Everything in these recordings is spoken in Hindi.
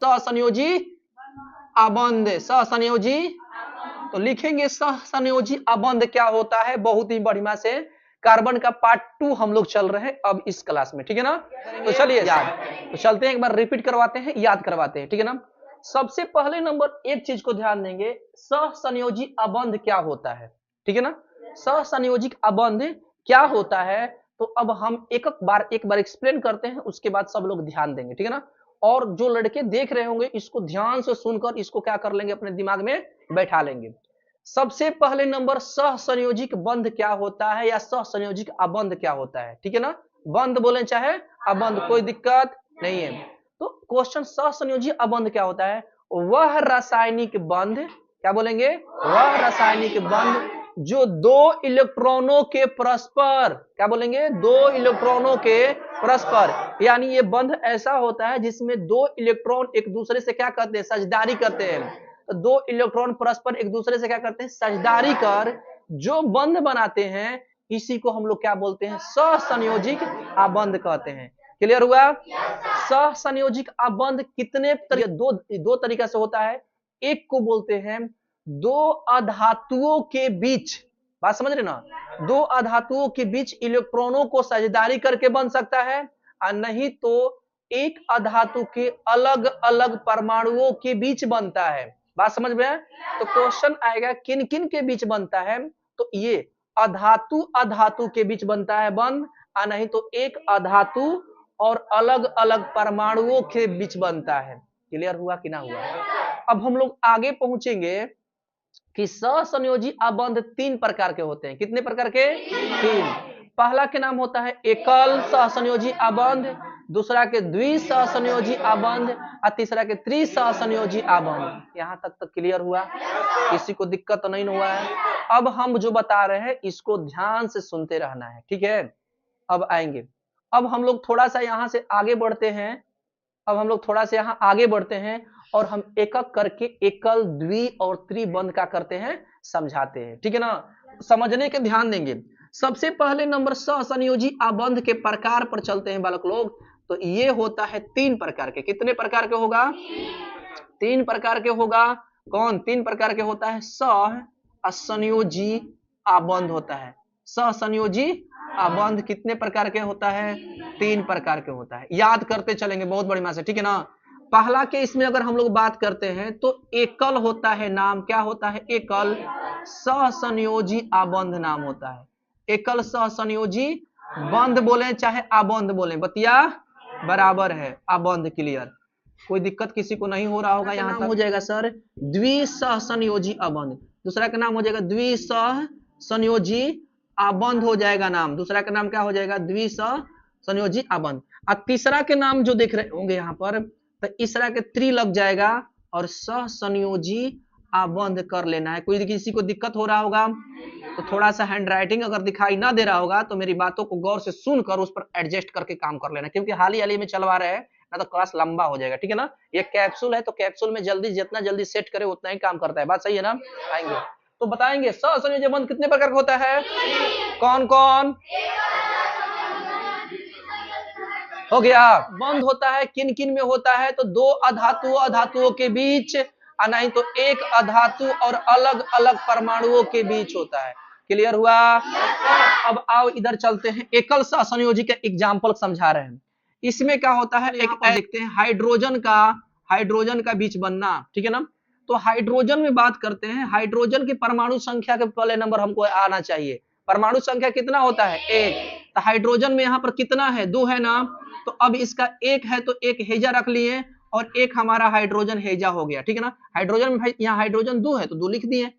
सहसंयोजी अबंध, सहसंयोजी। तो लिखेंगे सहसंयोजी अबंध क्या होता है, बहुत ही बढ़िया से। कार्बन का पार्ट 2 हम लोग चल रहे हैं अब इस क्लास में, ठीक है ना। तो चलिए याद, तो चलते हैं, एक बार रिपीट करवाते हैं, याद करवाते हैं, ठीक है ना। सबसे पहले नंबर एक चीज को ध्यान देंगे, सहसंयोजी अबंध क्या होता है, ठीक है ना। सहसंयोजी अबंध क्या होता है, तो अब हम एक बार एक्सप्लेन करते हैं, उसके बाद सब लोग ध्यान देंगे, ठीक है ना। और जो लड़के देख रहे होंगे इसको ध्यान से सुनकर इसको क्या कर लेंगे, अपने दिमाग में बैठा लेंगे। सबसे पहले नंबर सहसंयोजिक बंध क्या होता है, या सहसंयोजिक अबंध क्या होता है, ठीक है ना। बंध बोले चाहे अबंध, कोई दिक्कत नहीं है। तो क्वेश्चन, सहसंयोजी अबंध क्या होता है, वह रासायनिक बंध, क्या बोलेंगे, वह रासायनिक बंध जो दो इलेक्ट्रॉनों के परस्पर, क्या बोलेंगे, दो इलेक्ट्रॉनों के परस्पर, यानी ये बंध ऐसा होता है जिसमें दो इलेक्ट्रॉन एक दूसरे से क्या करते हैं, साझेदारी करते हैं। तो दो इलेक्ट्रॉन परस्पर एक दूसरे से क्या करते हैं, साझेदारी कर जो बंध बनाते हैं, इसी को हम लोग क्या बोलते हैं, सहसंयोजिक अबंध कहते हैं। क्लियर हुआ। सहसंयोजिक अबंध कितने दो तरीका से होता है। एक को बोलते हैं दो अधातुओं के बीच, बात समझ रहे ना, दो अधातुओं के बीच इलेक्ट्रॉनों को साझेदारी करके बन सकता है, और नहीं तो एक अधातु के अलग अलग परमाणुओं के बीच बनता है। बात समझ में। तो क्वेश्चन आएगा किन किन के बीच बनता है, तो ये अधातु अधातु के बीच बनता है बंध, और नहीं तो एक अधातु और अलग अलग परमाणुओं के बीच बनता है। क्लियर हुआ कि ना हुआ। अब हम लोग आगे पहुंचेंगे कि सहसंयोजी अबंध तीन प्रकार के होते हैं। कितने प्रकार के, तीन। पहला के नाम होता है एकल सहसंयोजी अबंध, दूसरा के द्विसहसंयोजी अबंध, और तीसरा के त्रिसहसंयोजी अबंध। यहां तक क्लियर हुआ, किसी को दिक्कत तो नहीं हुआ है। अब हम जो बता रहे हैं इसको ध्यान से सुनते रहना है, ठीक है। अब आएंगे, अब हम लोग थोड़ा सा यहां से आगे बढ़ते हैं, अब हम लोग थोड़ा सा यहाँ आगे बढ़ते हैं और हम एक एक करके एकल द्वि और त्रिबंध का करते हैं, समझाते हैं, ठीक है ना। समझने के ध्यान देंगे। सबसे पहले नंबर सहसंयोजी अबंध के प्रकार पर चलते हैं बालक लोग। तो ये होता है तीन प्रकार के। कितने प्रकार के होगा, तीन प्रकार के होगा। कौन तीन प्रकार के होता है, सहसंयोजी अबंध होता है। सहसंयोजी अबंध कितने प्रकार के होता है, तीन प्रकार के होता है। याद करते चलेंगे बहुत बढ़िया से, ठीक है ना। पहला के इसमें अगर हम लोग बात करते हैं तो एकल होता है नाम, क्या होता है, एकल सहसंयोजी अबंध नाम होता है। एकल सहसंयोजी बंध बोले चाहे अबंध बोले, बतिया बराबर है, अबंध। क्लियर, कोई दिक्कत किसी को नहीं हो रहा होगा। यहाँ तक हो जाएगा सर द्विसहसंयोजी अबंध, दूसरा का नाम हो जाएगा द्विसहसंयोजी अबंध हो जाएगा नाम, दूसरा का नाम क्या हो जाएगा, द्विसहसंयोजी अबंध। और तीसरा के नाम जो देख रहे होंगे यहाँ पर, तो तीसरा के त्रि लग जाएगा और सहसंयोजी अबंध कर लेना है। कोई किसी को दिक्कत हो रहा होगा तो थोड़ा सा हैंड राइटिंग अगर दिखाई ना दे रहा होगा तो मेरी बातों को गौर से सुनकर उस पर एडजस्ट करके काम कर लेना, क्योंकि हाल ही में चलवा रहे हैं ना तो क्लास लंबा हो जाएगा, ठीक है ना। ये कैप्सूल है तो कैप्सूल में जल्दी जितना जल्दी सेट करे उतना ही काम करता है, बात सही है ना। आएंगे तो बताएंगे सहसंयोजी बंध कितने प्रकार का होता है, कौन कौन हो गया। बंध होता है किन किन में होता है, तो दो अधातुओं के बीच, नहीं तो एक अधातु और अलग अलग परमाणुओं के बीच होता है। क्लियर हुआ। अब आओ इधर चलते हैं, एकल सहसंयोजी का एग्जाम्पल समझा रहे हैं। इसमें क्या होता है, एक देखते हैं हाइड्रोजन का बीच बनना, ठीक है ना। तो हाइड्रोजन में बात करते हैं, हाइड्रोजन की परमाणु संख्या के पहले नंबर हमको आना चाहिए। परमाणु संख्या कितना होता है, एक। तो हाइड्रोजन में यहाँ पर कितना है, दो है ना। तो अब इसका एक है तो एक हेजा रख लिए और एक हमारा हाइड्रोजन हेजा हो गया, ठीक है ना। हाइड्रोजन में भाई यहाँ हाइड्रोजन दो है तो दो लिख दिए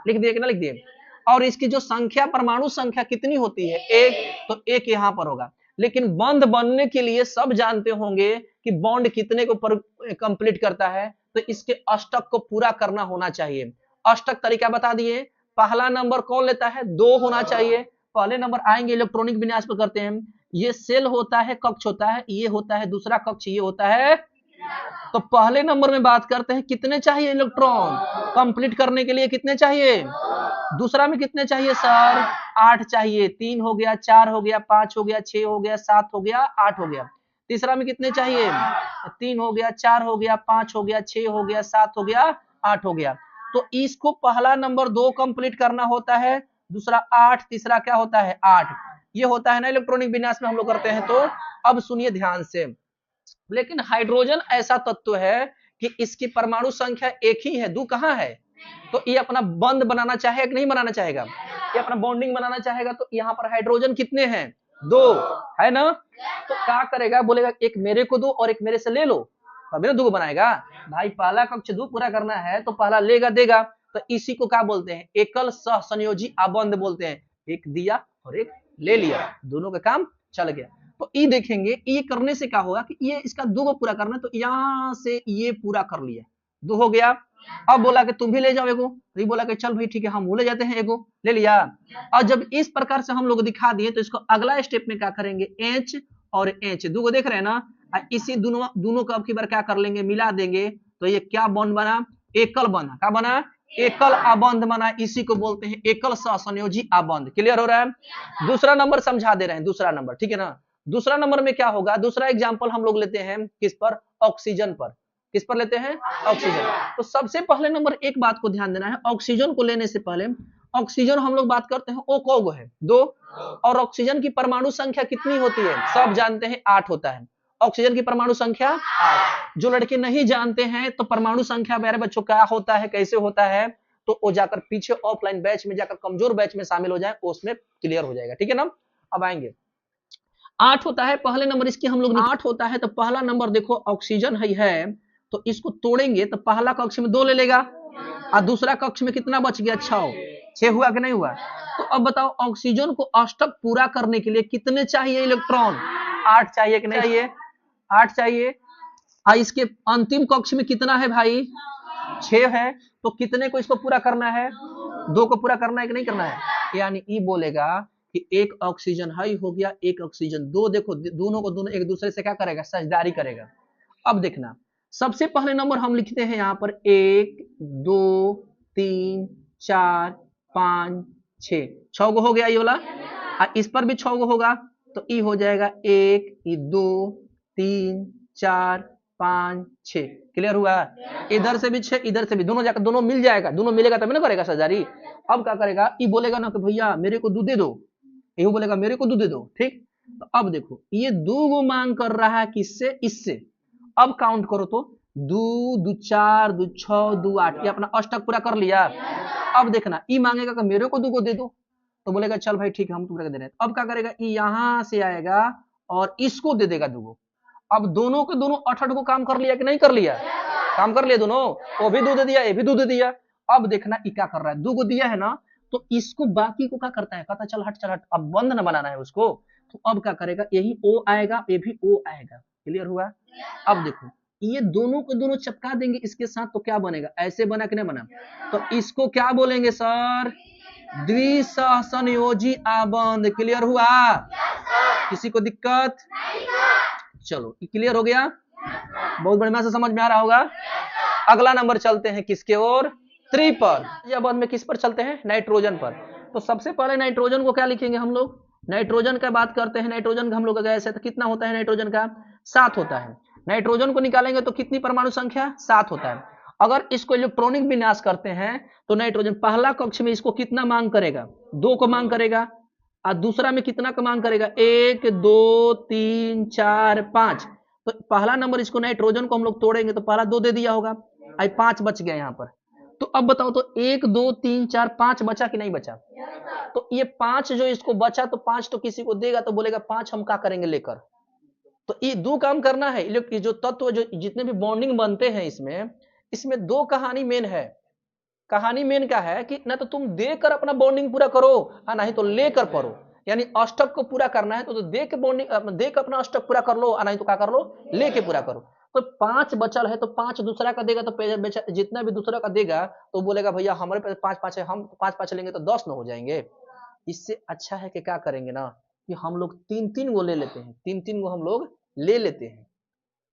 कि ना लिख दिए। और इसकी जो संख्या परमाणु संख्या कितनी होती है, एक, तो एक यहाँ पर होगा। लेकिन बंध बनने के लिए सब जानते होंगे कि बॉन्ड कितने को कंप्लीट करता है, तो इसके अष्टक को पूरा करना होना चाहिए। अष्टक तरीका बता दिए। पहला नंबर कौन लेता है, दो होना चाहिए। पहले नंबर आएंगे इलेक्ट्रॉनिक विन्यास पर करते हैं। ये सेल होता है, कक्ष होता है, ये होता है दूसरा कक्ष, ये होता है। तो पहले नंबर में बात करते हैं कितने चाहिए इलेक्ट्रॉन कंप्लीट करने के लिए, कितने चाहिए। दूसरा में कितने चाहिए सर, 8 चाहिए। 3 हो गया, 4 हो गया, 5 हो गया, 6 हो गया, 7 हो गया, 8 हो गया। तीसरा में कितने चाहिए, 3 हो गया, 4 हो गया, 5 हो गया, 6 हो गया, 7 हो गया, 8 हो गया। तो इसको पहला नंबर 2 कंप्लीट करना होता है, दूसरा 8, तीसरा क्या होता है 8। ये होता है ना इलेक्ट्रॉनिक विन्यास में हम लोग करते हैं। तो अब सुनिए ध्यान से, लेकिन हाइड्रोजन ऐसा तत्व है कि इसकी परमाणु संख्या एक ही है, दो कहाँ है। तो ये अपना बंध बनाना चाहेगा कि नहीं बनाना चाहेगा, ये अपना बॉन्डिंग बनाना चाहेगा। तो यहाँ पर हाइड्रोजन कितने हैं, 2 है ना। तो क्या करेगा, बोलेगा एक मेरे को दो और एक मेरे से ले लो, तभी ना 2 बनाएगा। भाई पहला कक्ष 2 पूरा करना है तो पहला लेगा देगा। तो इसी को क्या बोलते हैं, एकल सहसंयोजी आबंध बोलते हैं। एक दिया और एक ले लिया, दोनों का काम चल गया। तो ये देखेंगे, ये करने से क्या होगा कि ये इसका 2 को पूरा करना है, तो यहां से ये पूरा कर लिया, 2 हो गया। अब बोला कि तुम भी ले जाओ एगो, तो ये बोला कि चल भाई ठीक है हम ले जाते हैं एगो, ले लिया। और जब इस प्रकार से हम लोग दिखा दिए तो इसको अगला स्टेप में क्या करेंगे, एच और एच 2 को देख रहे हैं ना, इसी दोनों को अब की बार क्या कर लेंगे, मिला देंगे। तो ये क्या बॉन्ड बना, एकल बना, क्या बना, एकल आबंध बना। इसी को बोलते हैं एकल सहसंयोजी आबंध। क्लियर हो रहा है। दूसरा नंबर समझा दे रहे हैं, दूसरा नंबर, ठीक है ना। दूसरा नंबर में क्या होगा, दूसरा एग्जाम्पल हम लोग लेते हैं किस पर, ऑक्सीजन पर। किस पर लेते हैं, ऑक्सीजन। तो सबसे पहले नंबर एक बात को ध्यान देना है, ऑक्सीजन को लेने से पहले, ऑक्सीजन हम लोग बात करते हैं, ओ कौगो है, 2। और ऑक्सीजन की परमाणु संख्या कितनी होती है, सब जानते हैं 8 होता है। ऑक्सीजन की परमाणु संख्या 8। जो लड़के नहीं जानते हैं तो परमाणु संख्या मेरे बच्चों क्या होता है, कैसे होता है, तो वो जाकर पीछे ऑफलाइन बैच में जाकर कमजोर बैच में शामिल हो जाए, उसमें क्लियर हो जाएगा, ठीक है ना। अब आएंगे, 8 होता है पहले नंबर इसकी हम लोग, 8 होता है। तो पहला नंबर देखो ऑक्सीजन है, तो इसको तोड़ेंगे तो पहला कक्ष में 2 ले लेगा और दूसरा कक्ष में कितना बच गया, 6 हुआ कि नहीं हुआ। तो अब बताओ ऑक्सीजन को अष्टक पूरा करने के लिए कितने चाहिए इलेक्ट्रॉन, 8 चाहिए कि नहीं चाहिए, 8 चाहिए। और इसके अंतिम कक्ष में कितना है भाई, 6 है। तो कितने को इसको पूरा करना है, 2 को पूरा करना है कि नहीं करना है। यानी ये बोलेगा कि एक ऑक्सीजन हाई हो गया, एक ऑक्सीजन 2। देखो दोनों को दोनों एक दूसरे से क्या करेगा, साझेदारी करेगा। अब देखना, सबसे पहले नंबर हम लिखते हैं यहाँ पर 1 2 3 4 5 6, 6 को हो गया ये वाला। और इस पर भी 6 को होगा, तो ये हो जाएगा 1 2 3 4 5 6। क्लियर हुआ। इधर से भी 6, इधर से भी, दोनों जाकर दोनों मिल जाएगा, दोनों मिलेगा तभी ना करेगा साझेदारी। अब क्या करेगा, ये बोलेगा ना कि भैया मेरे को दूध दे दो, ये बोलेगा मेरे को दूध दे दो, ठीक। तो अब देखो ये 2 को मांग कर रहा है किससे, इससे। अब काउंट करो तो 2 2 4 2 6 2 8, ये अपना अष्टक पूरा कर लिया। अब देखना ये मांगेगा कि मेरे को 2 को दे दो, तो बोलेगा चल भाई ठीक है हम तुम्हें दे रहे हैं। अब क्या करेगा, ये यहां से आएगा और इसको दे देगा 2 को। अब दोनों के दोनों 8 को काम कर लिया कि नहीं कर लिया, काम कर लिया दोनों, वो भी दूध दिया, ये भी दूध दिया। अब देखना ये क्या कर रहा है, 2 को दिया है ना, तो इसको बाकी को क्या करता है, कहता चल हट चल हट, अब बंध न बनाना है उसको। तो अब क्या करेगा, यही O आएगा, ये भी O आएगा। क्लियर हुआ। अब देखो ये दोनों को दोनों चिपका देंगे इसके साथ, तो क्या बनेगा, ऐसे बना कि नहीं बना। तो इसको क्या बोलेंगे सर, द्विसहसंयोजी आबंध। क्लियर हुआ, किसी को दिक्कत, चलो क्लियर हो गया, बहुत बढ़िया से समझ में आ रहा होगा। अगला नंबर चलते हैं किसके ओर, 3 पर। आबंध में किस पर चलते हैं, नाइट्रोजन पर। तो सबसे पहले नाइट्रोजन को क्या लिखेंगे हम लोग, नाइट्रोजन का बात करते हैं। नाइट्रोजन का हम लोग का गैस है, तो कितना होता है नाइट्रोजन का, 7 होता है। नाइट्रोजन को निकालेंगे तो कितनी परमाणु संख्या, 7 होता है। अगर इसको इलेक्ट्रॉनिक विन्यास करते हैं तो नाइट्रोजन पहला कक्ष में इसको कितना मांग करेगा, 2 को मांग करेगा। और दूसरा में कितना का मांग करेगा, 1 2 3 4 5। तो पहला नंबर इसको नाइट्रोजन को हम लोग तोड़ेंगे तो पहला 2 दे दिया होगा, आई 5 बच गया यहाँ पर। तो अब बताओ तो 1 2 3 4 5 बचा कि नहीं बचा। तो ये 5 जो इसको बचा, तो 5 तो किसी को देगा, तो बोलेगा 5 हम क्या करेंगे लेकर। तो ये 2 काम करना है। जो तत्व जो जितने भी बॉन्डिंग बनते हैं इसमें 2 कहानी मेन है। कहानी मेन क्या है कि ना तो तुम देकर अपना बॉन्डिंग पूरा करो और नहीं तो लेकर पढ़ो। यानी अष्टक को पूरा करना है तो दे के बॉन्डिंग, दे के अपना अष्टक पूरा कर लो और नहीं तो क्या कर लो, लेके पूरा करो। तो 5 बचल है तो 5 दूसरा का देगा, तो जितना भी दूसरा का देगा तो बोलेगा भैया हमारे पास 5 है, हम 5 लेंगे तो 10 न हो जाएंगे। इससे अच्छा है कि क्या करेंगे ना कि हम लोग 3 को ले लेते हैं, 3 को हम लोग ले लेते हैं।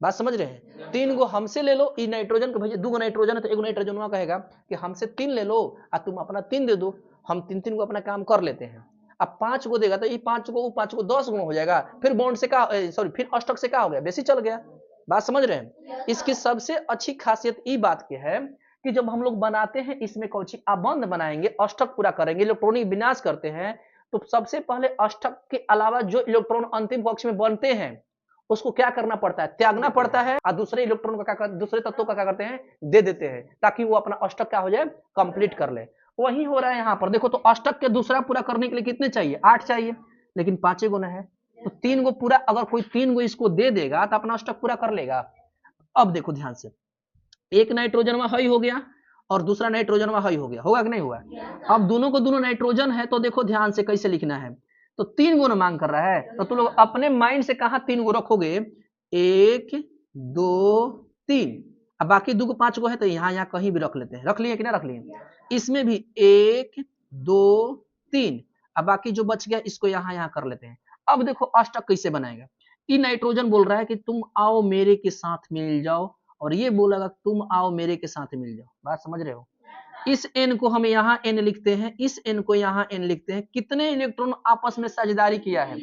बात समझ रहे हैं, 3 को हमसे ले लो, ई नाइट्रोजन को भैया 2 नाइट्रोजन है तो 1 नाइट्रोजन कहेगा कि हमसे 3 ले लो और तुम अपना 3 दे दो, हम 3 को अपना काम कर लेते हैं। अब 5 को देगा तो ये 5 को वो 5 को 10 गुना हो जाएगा, फिर बॉन्ड से क्या, सॉरी फिर अष्टक से क्या हो गया, बेसी चल गया। बात समझ रहे हैं? इसकी सबसे अच्छी खासियत ये बात की है कि जब हम लोग बनाते हैं इसमें कौची आबंध बनाएंगे, अष्टक पूरा करेंगे, इलेक्ट्रॉनिक विन्यास करते हैं, तो सबसे पहले अष्टक के अलावा जो इलेक्ट्रॉन अंतिम पक्ष में बनते हैं उसको क्या करना पड़ता है, त्यागना पड़ता है, और दूसरे इलेक्ट्रॉन का क्या, दूसरे तत्वों का क्या करते हैं, दे देते हैं, ताकि वो अपना अष्टक क्या हो जाए, कंप्लीट कर ले। वही हो रहा है यहाँ पर। देखो तो अष्टक के दूसरा पूरा करने के लिए कितने चाहिए, 8 चाहिए, लेकिन 5 गुना है, तो 3 गो पूरा, अगर कोई 3 गो इसको दे देगा तो अपना अष्टक पूरा कर लेगा। अब देखो ध्यान से, एक नाइट्रोजन में हाई हो गया और दूसरा नाइट्रोजन में हाई हो गया, होगा कि नहीं हुआ? अब दोनों को दोनों नाइट्रोजन है, तो देखो ध्यान से कैसे लिखना है, तो 3 गुना मांग कर रहा है, तो तुम लोग अपने माइंड से कहा 3 गो रखोगे, 1 2 3, अब बाकी 2 को 5 गो है तो यहाँ कहीं भी रख लेते हैं, रख लिए कि ना रख लिए? इसमें भी 1 2 3, अब बाकी जो बच गया इसको यहाँ कर लेते हैं। अब देखो अष्टक कैसे बनाएगा, ये नाइट्रोजन बोल रहा है कि तुम आओ मेरे के साथ मिल जाओ, और ये बोलेगा तुम आओ मेरे के साथ मिल जाओ। बात समझ रहे हो? इस n को हम यहाँ n लिखते हैं, इस n को यहाँ n लिखते हैं। कितने इलेक्ट्रॉन आपस में साझेदारी किया है,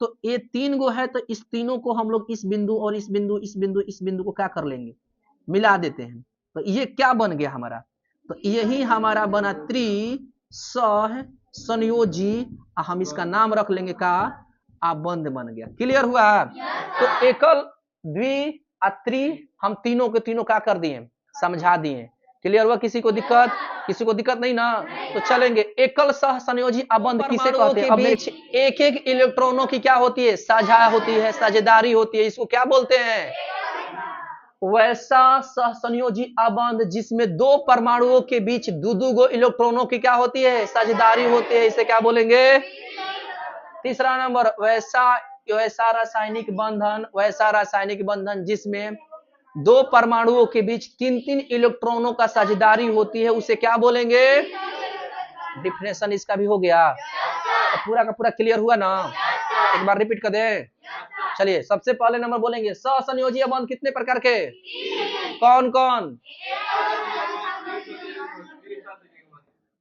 तो ये 3 गो है, तो इस तीनों को हम लोग इस बिंदु और इस बिंदु, इस बिंदु, इस बिंदु को क्या कर लेंगे, मिला देते हैं। तो ये क्या बन गया हमारा, तो यही हमारा बना त्रिसह संयोजी, हम इसका नाम रख लेंगे का आबंध बन गया। क्लियर हुआ? तो एकल द्वि त्रि हम तीनों के तीनों क्या कर दिए, समझा दिए। क्लियर हुआ? किसी को दिक्कत, किसी को दिक्कत नहीं ना? तो चलेंगे। एकल सह संयोजी आबंध किसे कहते हैं? अब एक एक इलेक्ट्रॉनों की क्या होती है, साझा होती है, साझेदारी होती है, इसको क्या बोलते हैं? वैसा सहसंयोजी आबंध जिसमें 2 परमाणुओं के बीच 2 गो इलेक्ट्रॉनों की क्या होती है, साझेदारी होती है, इसे क्या बोलेंगे? तीसरा नंबर, वैसा रासायनिक बंधन जिसमें 2 परमाणुओं के बीच 3 इलेक्ट्रॉनों का साझेदारी होती है, उसे क्या बोलेंगे? डिफिनेशन इसका भी हो गया। तो पूरा का पूरा क्लियर हुआ ना? एक बार रिपीट कर दे। चलिए सबसे पहले नंबर बोलेंगे, सहसंयोजी बंध कितने प्रकार के, कौन कौन?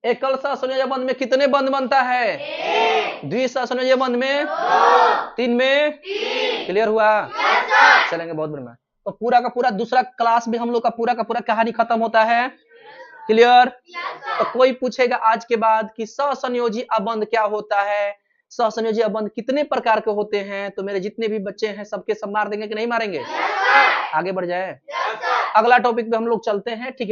एकल सहसंयोजी बंध में कितने बंध बनता है? द्विसहसंयोजी बंध में 3 में। क्लियर हुआ? चलेंगे बहुत बढ़िया। तो पूरा का पूरा दूसरा क्लास में हम लोग का पूरा कहानी खत्म होता है। क्लियर? तो कोई पूछेगा आज के बाद कि सहसंयोजी अबंध क्या होता है, सहसंयोजी अबंध कितने प्रकार के होते हैं, तो मेरे जितने भी बच्चे हैं सबके सब मार देंगे कि नहीं मारेंगे? आगे बढ़ जाए, अगला टॉपिक पे हम लोग चलते हैं, ठीक है ना?